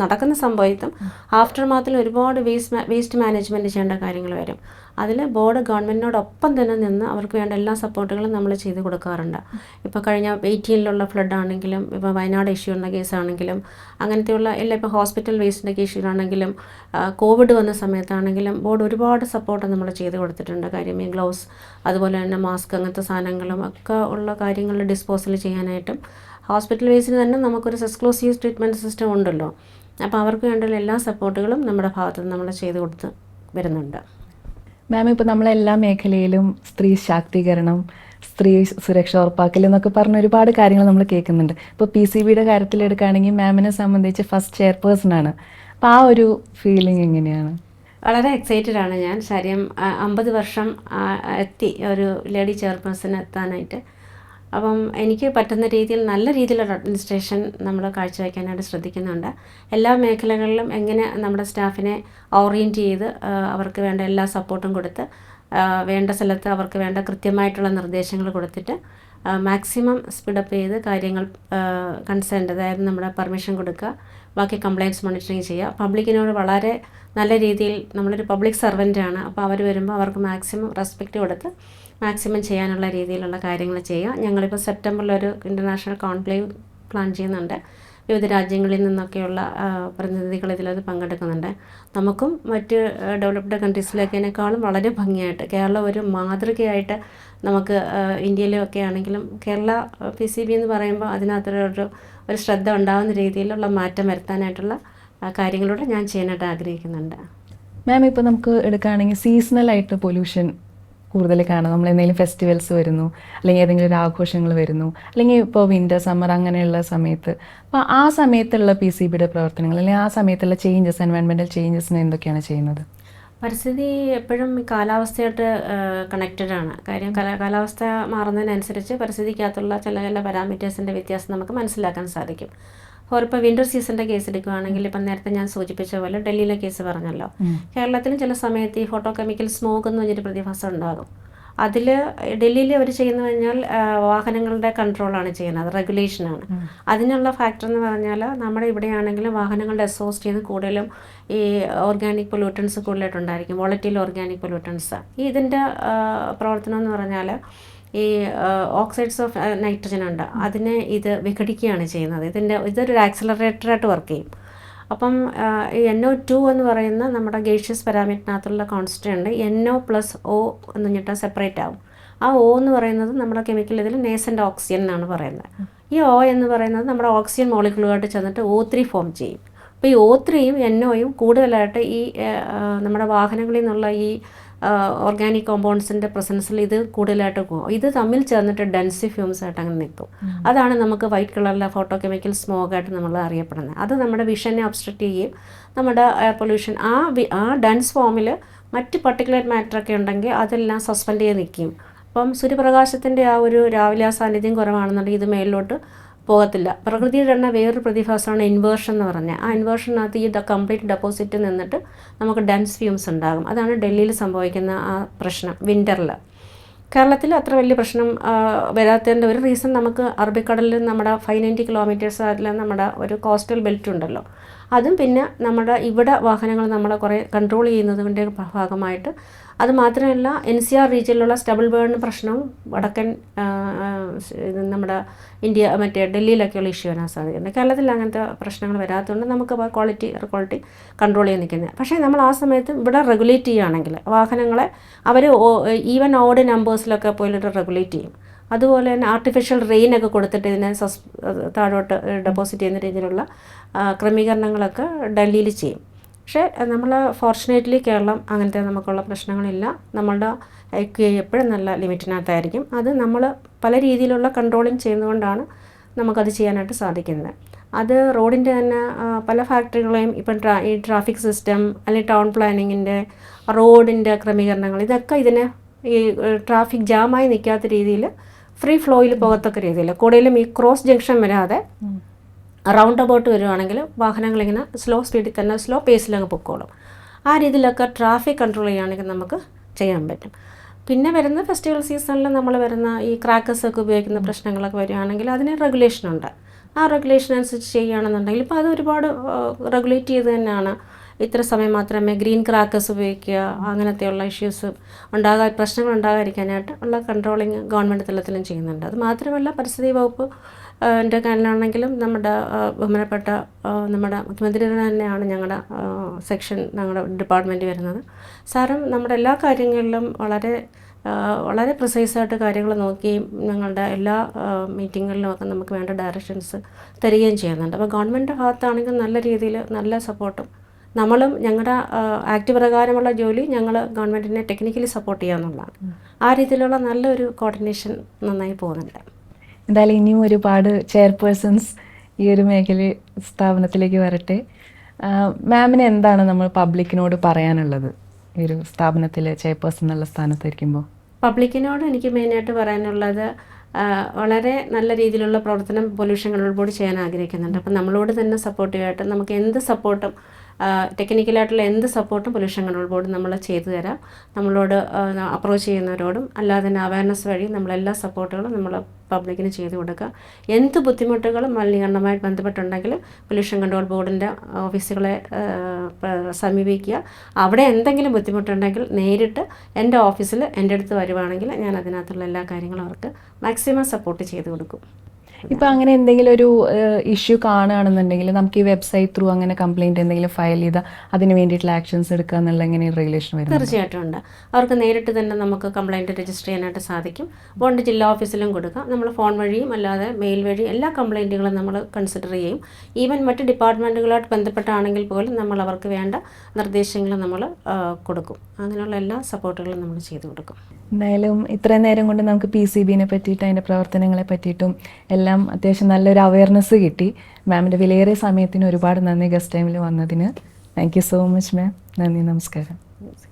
നടക്കുന്ന സംഭവത്തും ആഫ്റ്റർ മാത്തിൽ ഒരുപാട് വേസ്റ്റ് മാനേജ്മെൻറ്റ് ചെയ്യേണ്ട കാര്യങ്ങൾ വരും. അതിൽ ബോർഡ് ഗവൺമെൻറ്റിനോടൊപ്പം തന്നെ നിന്ന് അവർക്ക് വേണ്ട എല്ലാ സപ്പോർട്ടുകളും നമ്മൾ ചെയ്ത് കൊടുക്കാറുണ്ട്. ഇപ്പോൾ കഴിഞ്ഞ 18 ഫ്ലഡ് ആണെങ്കിലും, ഇപ്പോൾ വയനാട് ഇഷ്യൂ ഉള്ള കേസാണെങ്കിലും, അങ്ങനത്തെയുള്ള എല്ലാം, ഇപ്പോൾ ഹോസ്പിറ്റൽ വേസ്റ്റിൻ്റെ കേസിലാണെങ്കിലും, കോവിഡ് വന്ന സമയത്താണെങ്കിലും ബോർഡ് ഒരുപാട് സപ്പോർട്ട് നമ്മൾ ചെയ്ത് കൊടുത്തിട്ടുണ്ട്. കാര്യം ഈ ഗ്ലൗസ്, അതുപോലെ തന്നെ മാസ്ക്, അങ്ങനത്തെ സാധനങ്ങളും ഒക്കെ ഉള്ള കാര്യങ്ങൾ ഡിസ്പോസൽ ചെയ്യാനായിട്ടും ഹോസ്പിറ്റൽ വേസ്റ്റിന് തന്നെ നമുക്കൊരു എക്സ്ക്ലൂസീവ് ട്രീറ്റ്മെൻറ്റ് സിസ്റ്റം ഉണ്ടല്ലോ. അപ്പോൾ അവർക്ക് വേണ്ട എല്ലാ സപ്പോർട്ടുകളും നമ്മുടെ ഭാഗത്തുനിന്ന് നമ്മൾ ചെയ്ത് കൊടുത്ത് വരുന്നുണ്ട്. മാം, ഇപ്പോൾ നമ്മളെല്ലാ മേഖലയിലും സ്ത്രീ ശാക്തീകരണം, സ്ത്രീ സുരക്ഷ ഉറപ്പാക്കൽ എന്നൊക്കെ പറഞ്ഞ ഒരുപാട് കാര്യങ്ങൾ നമ്മൾ കേൾക്കുന്നുണ്ട്. ഇപ്പോൾ PCBയുടെ കാര്യത്തിലെടുക്കുകയാണെങ്കിൽ മാമിനെ സംബന്ധിച്ച് ഫസ്റ്റ് ചെയർപേഴ്സൺ ആണ്. അപ്പോൾ ആ ഒരു ഫീലിംഗ് എങ്ങനെയാണ്? വളരെ എക്സൈറ്റഡ് ആണ് ഞാൻ. കാര്യം 50 വർഷം എത്തി ഒരു ലേഡി ചെയർപേഴ്സൺ എത്താനായിട്ട്. അപ്പം എനിക്ക് പറ്റുന്ന രീതിയിൽ നല്ല രീതിയിലുള്ള അഡ്മിനിസ്ട്രേഷൻ നമ്മൾ കാഴ്ചവെക്കാനായിട്ട് ശ്രദ്ധിക്കുന്നുണ്ട്. എല്ലാ മേഖലകളിലും എങ്ങനെ നമ്മുടെ സ്റ്റാഫിനെ ഓറിയൻറ്റ് ചെയ്ത് അവർക്ക് വേണ്ട എല്ലാ സപ്പോർട്ടും കൊടുത്ത് വേണ്ട സ്ഥലത്ത് അവർക്ക് വേണ്ട കൃത്യമായിട്ടുള്ള നിർദ്ദേശങ്ങൾ കൊടുത്തിട്ട് മാക്സിമം സ്പീഡപ്പ് ചെയ്ത് കാര്യങ്ങൾ കൺസേൺഡ്, അതായത് നമ്മുടെ പെർമിഷൻ കൊടുക്കുക, ബാക്കി കംപ്ലയിൻസ് മോണിറ്ററിങ് ചെയ്യുക. പബ്ലിക്കിനോട് വളരെ നല്ല രീതിയിൽ, നമ്മളൊരു പബ്ലിക് സർവൻ്റാണ്, അപ്പോൾ അവർ വരുമ്പോൾ അവർക്ക് മാക്സിമം റെസ്പെക്റ്റ് കൊടുത്ത് മാക്സിമം ചെയ്യാനുള്ള രീതിയിലുള്ള കാര്യങ്ങൾ ചെയ്യുക. ഞങ്ങളിപ്പോൾ സെപ്റ്റംബറിലൊരു ഇൻ്റർനാഷണൽ കോൺക്ലേവ് പ്ലാൻ ചെയ്യുന്നുണ്ട്. വിവിധ രാജ്യങ്ങളിൽ നിന്നൊക്കെയുള്ള പ്രതിനിധികൾ ഇതിലത് പങ്കെടുക്കുന്നുണ്ട്. നമുക്കും മറ്റ് ഡെവലപ്ഡ് കൺട്രീസിലേക്കിനേക്കാളും വളരെ ഭംഗിയായിട്ട് കേരളം ഒരു മാതൃകയായിട്ട് നമുക്ക് ഇന്ത്യയിലൊക്കെ ആണെങ്കിലും കേരള PCB എന്ന് പറയുമ്പോൾ അതിനകത്തൊരു ശ്രദ്ധ ഉണ്ടാകുന്ന രീതിയിലുള്ള മാറ്റം വരുത്താനായിട്ടുള്ള കാര്യങ്ങളൂടെ ഞാൻ ചെയ്യാനായിട്ട് ആഗ്രഹിക്കുന്നുണ്ട്. മാം, ഇപ്പോൾ നമുക്ക് എടുക്കുകയാണെങ്കിൽ സീസണലായിട്ട് പൊല്യൂഷൻ കൂടുതൽ കാണാം. നമ്മൾ എന്തെങ്കിലും ഫെസ്റ്റിവൽസ് വരുന്നു, അല്ലെങ്കിൽ ഏതെങ്കിലും ഒരു ആഘോഷങ്ങൾ വരുന്നു, അല്ലെങ്കിൽ ഇപ്പോൾ വിൻ്റർ, സമ്മർ അങ്ങനെയുള്ള സമയത്ത്, അപ്പോൾ ആ സമയത്തുള്ള PCBയുടെ പ്രവർത്തനങ്ങൾ, അല്ലെങ്കിൽ ആ സമയത്തുള്ള ചേഞ്ചസ്, എൻവയൺമെൻറ്റൽ ചേഞ്ചസിന് എന്തൊക്കെയാണ് ചെയ്യുന്നത്? പരിസ്ഥിതി എപ്പോഴും കാലാവസ്ഥയായിട്ട് കണക്റ്റഡ് ആണ്. കാര്യം കാലാവസ്ഥ മാറുന്നതിനനുസരിച്ച് പരിസ്ഥിതിക്കകത്തുള്ള ചില പാരാമീറ്റേഴ്സിൻ്റെ വ്യത്യാസം നമുക്ക് മനസ്സിലാക്കാൻ സാധിക്കും. ഇപ്പോൾ വിൻ്റർ സീസണിൻ്റെ കേസ് എടുക്കുകയാണെങ്കിൽ, ഇപ്പം നേരത്തെ ഞാൻ സൂചിപ്പിച്ച പോലെ ഡൽഹിയിലെ കേസ് പറഞ്ഞല്ലോ, കേരളത്തിലും ചില സമയത്ത് ഈ ഫോട്ടോ കെമിക്കൽ സ്മോക്ക് എന്ന് പറഞ്ഞൊരു പ്രതിഭാസം ഉണ്ടാകും. അതിൽ ഡൽഹിയിൽ അവർ ചെയ്യുന്നത് കഴിഞ്ഞാൽ വാഹനങ്ങളുടെ കൺട്രോളാണ് ചെയ്യുന്നത്, റെഗുലേഷനാണ്. അതിനുള്ള ഫാക്ടർ എന്ന് പറഞ്ഞാൽ നമ്മുടെ ഇവിടെയാണെങ്കിലും വാഹനങ്ങളുടെ എക്സോസ്റ്റ് ചെയ്യുന്ന കൂടുതലും ഈ ഓർഗാനിക് പൊല്യൂട്ടൻസ് കൂടുതലായിട്ടുണ്ടായിരിക്കും, വോളറ്റൈൽ ഓർഗാനിക് പൊല്യൂട്ടൻസ്. ഇതിൻ്റെ പ്രവർത്തനം എന്ന് പറഞ്ഞാൽ ഈ ഓക്സൈഡ്സ് ഓഫ് നൈട്രജൻ ഉണ്ട്, അതിനെ ഇത് വിഘടിക്കുകയാണ് ചെയ്യുന്നത്. ഇതൊരു ആക്സിലറേറ്ററായിട്ട് വർക്ക് ചെയ്യും. അപ്പം ഈ NO2 എന്ന് പറയുന്ന നമ്മുടെ ഗേഷ്യസ് പാരാമീറ്ററിനകത്തുള്ള കോൺസ്റ്റൻ്റ് NO+O എന്ന് പറഞ്ഞിട്ട് സെപ്പറേറ്റ് ആവും. ആ O എന്ന് പറയുന്നത് നമ്മുടെ കെമിക്കൽ ഇതിൽ നേസൻ്റ് ഓക്സിജൻ എന്നാണ് പറയുന്നത്. ഈ O എന്ന് പറയുന്നത് നമ്മുടെ ഓക്സിജൻ മോളിക്യൂളുമായിട്ട് ചെന്നിട്ട് O3 ഫോം ചെയ്യും. അപ്പോൾ ഈ O3യും NOയും കൂടുതലായിട്ട് ഈ നമ്മുടെ വാഹനങ്ങളിൽ നിന്നുള്ള ഈ ഓർഗാനിക് കോമ്പൗണ്ട്സിൻ്റെ പ്രസൻസിൽ ഇത് കൂടുതലായിട്ട് പോകും. ഇത് തമ്മിൽ ചേർന്നിട്ട് ഡെൻസി ഫ്യൂംസ് ആയിട്ട് അങ്ങനെ നിൽക്കും. അതാണ് നമുക്ക് വൈറ്റ് കളറിലെ ഫോട്ടോ കെമിക്കൽ സ്മോക്കായിട്ട് നമ്മൾ അറിയപ്പെടുന്നത്. അത് നമ്മുടെ വിഷനെ ഒബ്സ്ട്രക്റ്റ് ചെയ്യുകയും നമ്മുടെ എയർ പൊല്യൂഷൻ ആ ഡെൻസ് ഫോമിൽ മറ്റ് പർട്ടിക്കുലർ മാറ്ററൊക്കെ ഉണ്ടെങ്കിൽ അതെല്ലാം സസ്പെൻഡ് ചെയ്ത് നിൽക്കും. അപ്പം സൂര്യപ്രകാശത്തിൻ്റെ ആ ഒരു രാവിലെ ആ സാന്നിധ്യം കുറവാണെന്നുണ്ടെങ്കിൽ ഇത് മേലിലോട്ട് പോകത്തില്ല. പ്രകൃതിയുടെ തന്നെ വേറൊരു പ്രതിഭാസമാണ് ഇൻവേർഷൻ എന്ന് പറഞ്ഞാൽ. ആ ഇൻവേർഷനകത്ത് ഈ കംപ്ലീറ്റ് ഡെപ്പോസിറ്റ് നിന്നിട്ട് നമുക്ക് ഡെൻസ് ഫ്യൂംസ് ഉണ്ടാകും. അതാണ് ഡൽഹിയിൽ സംഭവിക്കുന്ന ആ പ്രശ്നം വിൻ്ററിൽ. കേരളത്തിൽ അത്ര വലിയ പ്രശ്നം വരാത്തതിൻ്റെ ഒരു റീസൺ, നമുക്ക് അറബിക്കടലിൽ നമ്മുടെ 590 കിലോമീറ്റേഴ്സ് അതിൽ നമ്മുടെ ഒരു കോസ്റ്റൽ ബെൽറ്റ് ഉണ്ടല്ലോ, അതും പിന്നെ നമ്മുടെ ഇവിടെ വാഹനങ്ങൾ നമ്മളെ കുറേ കൺട്രോൾ ചെയ്യുന്നതിൻ്റെ ഭാഗമായിട്ട്. അത് മാത്രമല്ല NCR റീജിയനിലുള്ള സ്റ്റബിൾ ബേൺ പ്രശ്നവും വടക്കൻ നമ്മുടെ മറ്റേ ഡൽഹിയിലൊക്കെയുള്ള ഇഷ്യൂ വരാൻ സാധ്യതയുണ്ട്. കേരളത്തിൽ അങ്ങനത്തെ പ്രശ്നങ്ങൾ വരാത്തതുകൊണ്ട് നമുക്ക് ക്വാളിറ്റി കൺട്രോൾ ചെയ്യാൻ നിൽക്കുന്നത്. പക്ഷേ നമ്മൾ ആ സമയത്ത് ഇവിടെ റെഗുലേറ്റ് ചെയ്യുകയാണെങ്കിൽ വാഹനങ്ങളെ അവർ ഈവൻ ഓഡ് നമ്പേഴ്സിലൊക്കെ പോയിട്ട് റെഗുലേറ്റ് ചെയ്യും. അതുപോലെ തന്നെ ആർട്ടിഫിഷ്യൽ റെയിനൊക്കെ കൊടുത്തിട്ട് ഇതിനെ താഴോട്ട് ഡെപ്പോസിറ്റ് ചെയ്യുന്ന രീതിയിലുള്ള ക്രമീകരണങ്ങളൊക്കെ ഡൽഹിയിൽ ചെയ്യും. പക്ഷേ നമ്മൾ ഫോർച്ചുനേറ്റ്ലി കേരളം അങ്ങനത്തെ നമുക്കുള്ള പ്രശ്നങ്ങളില്ല. നമ്മളുടെ IQI എപ്പോഴും നല്ല ലിമിറ്റിനകത്തായിരിക്കും. അത് നമ്മൾ പല രീതിയിലുള്ള കൺട്രോളിങ് ചെയ്യുന്നതുകൊണ്ടാണ് നമുക്കത് ചെയ്യാനായിട്ട് സാധിക്കുന്നത്. അത് റോഡിൻ്റെ തന്നെ പല ഫാക്ടറികളെയും ഇപ്പം ഈ ട്രാഫിക് സിസ്റ്റം അല്ലെങ്കിൽ ടൗൺ പ്ലാനിങ്ങിൻ്റെ റോഡിൻ്റെ ക്രമീകരണങ്ങൾ ഇതൊക്കെ ഇതിനെ ഈ ട്രാഫിക് ജാമായി നിൽക്കാത്ത രീതിയിൽ ഫ്രീ ഫ്ലോയിൽ പോകത്തക്ക രീതിയിൽ കൂടുതലും ഈ ക്രോസ് ജംഗ്ഷൻ വരാതെ റൗണ്ട് അബൌട്ട് വരുവാണെങ്കിൽ വാഹനങ്ങളിങ്ങനെ സ്ലോ സ്പീഡിൽ തന്നെ സ്ലോ പേസിലങ്ങ് പൊക്കോളും. ആ രീതിയിലൊക്കെ ട്രാഫിക് കൺട്രോൾ ചെയ്യുകയാണെങ്കിൽ നമുക്ക് ചെയ്യാൻ പറ്റും. പിന്നെ വരുന്ന ഫെസ്റ്റിവൽ സീസണിൽ നമ്മൾ വരുന്ന ഈ ക്രാക്കേഴ്സൊക്കെ ഉപയോഗിക്കുന്ന പ്രശ്നങ്ങളൊക്കെ വരികയാണെങ്കിൽ അതിന് റെഗുലേഷനുണ്ട്. ആ റെഗുലേഷൻ അനുസരിച്ച് ചെയ്യുകയാണെന്നുണ്ടെങ്കിൽ ഇപ്പോൾ അത് ഒരുപാട് റെഗുലേറ്റ് ചെയ്ത് തന്നെയാണ്. ഇത്ര സമയം മാത്രമേ ഗ്രീൻ ക്രാക്കേഴ്സ് ഉപയോഗിക്കുക, അങ്ങനത്തെയുള്ള ഇഷ്യൂസ് പ്രശ്നങ്ങൾ ഉണ്ടാകാതിരിക്കാനായിട്ട് ഉള്ള കൺട്രോളിങ് ഗവൺമെൻറ് തലത്തിലും ചെയ്യുന്നുണ്ട്. അത് മാത്രമല്ല പരിസ്ഥിതി വകുപ്പ് എൻ്റെ കാരണമാണെങ്കിലും നമ്മുടെ ബഹുമാനപ്പെട്ട നമ്മുടെ മുഖ്യമന്ത്രിയുടെ തന്നെയാണ് ഞങ്ങളുടെ സെക്ഷൻ ഞങ്ങളുടെ ഡിപ്പാർട്ട്മെൻറ്റ് വരുന്നത്. സാറും നമ്മുടെ എല്ലാ കാര്യങ്ങളിലും വളരെ പ്രിസൈസായിട്ട് കാര്യങ്ങൾ നോക്കുകയും ഞങ്ങളുടെ എല്ലാ മീറ്റിങ്ങുകളിലുമൊക്കെ നമുക്ക് വേണ്ട ഡയറക്ഷൻസ് തരികയും ചെയ്യുന്നുണ്ട്. അപ്പോൾ ഗവൺമെൻറ് ഭാഗത്താണെങ്കിൽ നല്ല രീതിയിൽ നല്ല സപ്പോർട്ടും നമ്മളും ഞങ്ങളുടെ ആക്ട് പ്രകാരമുള്ള ജോലി ഞങ്ങൾ ഗവൺമെൻറ്റിനെ ടെക്നിക്കലി സപ്പോർട്ട് ചെയ്യാമെന്നുള്ളതാണ്. ആ രീതിയിലുള്ള നല്ലൊരു കോർഡിനേഷൻ നന്നായി പോകുന്നുണ്ട്. എന്തായാലും ഇനിയും ഒരുപാട് ചെയർപേഴ്സൺസ് ഈ ഒരു സ്ഥാപനത്തിലേക്ക് വരട്ടെ. മാമിന് എന്താണ് നമ്മൾ പബ്ലിക്കിനോട് പറയാനുള്ളത് ഈ ഒരു സ്ഥാപനത്തിലെ ചെയർപേഴ്സൺ എന്നുള്ള സ്ഥാനത്തായിരിക്കുമ്പോൾ? പബ്ലിക്കിനോട് എനിക്ക് മെയിനായിട്ട് പറയാനുള്ളത് വളരെ നല്ല രീതിയിലുള്ള പ്രവർത്തനം പൊല്യൂഷൻ കൺട്രോൾ ബോർഡ് ചെയ്യാൻ ആഗ്രഹിക്കുന്നുണ്ട്. അപ്പം നമ്മളോട് തന്നെ സപ്പോർട്ടീവായിട്ട് നമുക്ക് എന്ത് സപ്പോർട്ടും ടെക്നിക്കലായിട്ടുള്ള എന്ത് സപ്പോർട്ടും പൊല്യൂഷൻ കൺട്രോൾ ബോർഡ് നമ്മൾ ചെയ്തു തരാം. നമ്മളോട് അപ്രോച്ച് ചെയ്യുന്നവരോടും അല്ലാതെ തന്നെ അവയർനെസ് വഴി നമ്മളെല്ലാ സപ്പോർട്ടുകളും നമ്മൾ പബ്ലിക്കിന് ചെയ്തു കൊടുക്കുക. എന്ത് ബുദ്ധിമുട്ടുകളും മലിനീകരണവുമായിട്ട് ബന്ധപ്പെട്ടുണ്ടെങ്കിൽ പൊല്യൂഷൻ കൺട്രോൾ ബോർഡിൻ്റെ ഓഫീസുകളെ സമീപിക്കുക. അവിടെ എന്തെങ്കിലും ബുദ്ധിമുട്ടുണ്ടെങ്കിൽ നേരിട്ട് എൻ്റെ ഓഫീസിൽ എൻ്റെ അടുത്ത് വരുവാണെങ്കിൽ ഞാൻ അതിനകത്തുള്ള എല്ലാ കാര്യങ്ങളും അവർക്ക് മാക്സിമം സപ്പോർട്ട് ചെയ്ത് കൊടുക്കും. ഇപ്പം അങ്ങനെ എന്തെങ്കിലും ഒരു ഇഷ്യൂ കാണുകയാണെന്നുണ്ടെങ്കിൽ നമുക്ക് ഈ വെബ്സൈറ്റ് ത്രൂ അങ്ങനെ കംപ്ലയിൻറ്റ് എന്തെങ്കിലും ഫയൽ ചെയ്താൽ അതിന് വേണ്ടിയിട്ടുള്ള ആക്ഷൻസ് എടുക്കുക എന്നുള്ള എങ്ങനെ റെഗുലേഷൻ വരും? തീർച്ചയായിട്ടും ഉണ്ട്. അവർക്ക് നേരിട്ട് തന്നെ നമുക്ക് കംപ്ലയിൻറ്റ് രജിസ്റ്റർ ചെയ്യാനായിട്ട് സാധിക്കും. ബോണ്ട് ജില്ലാ ഓഫീസിലും കൊടുക്കാം. നമ്മൾ ഫോൺ വഴിയും അല്ലാതെ മെയിൽ വഴി എല്ലാ കംപ്ലയിൻറ്റുകളും നമ്മൾ കൺസിഡർ ചെയ്യും. ഈവൻ മറ്റ് ഡിപ്പാർട്ട്മെൻറ്റുകളായിട്ട് ബന്ധപ്പെട്ടാണെങ്കിൽ പോലും നമ്മൾ അവർക്ക് വേണ്ട നിർദ്ദേശങ്ങൾ നമ്മൾ കൊടുക്കും. അങ്ങനെയുള്ള എല്ലാ സപ്പോർട്ടുകളും നമ്മൾ ചെയ്തു കൊടുക്കും. എന്തായാലും ഇത്രയും നേരം കൊണ്ട് നമുക്ക് PCBനെ പറ്റിയിട്ട് അതിൻ്റെ പ്രവർത്തനങ്ങളെ പറ്റിയിട്ടും എല്ലാം അത്യാവശ്യം നല്ലൊരു അവയർനെസ് കിട്ടി. മാമിൻ്റെ വിലയേറിയ സമയത്തിന് ഒരുപാട് നന്ദി ഗസ്റ്റ് ടൈമിൽ വന്നതിന്. Thank you so much ma'am. നന്ദി, നമസ്കാരം.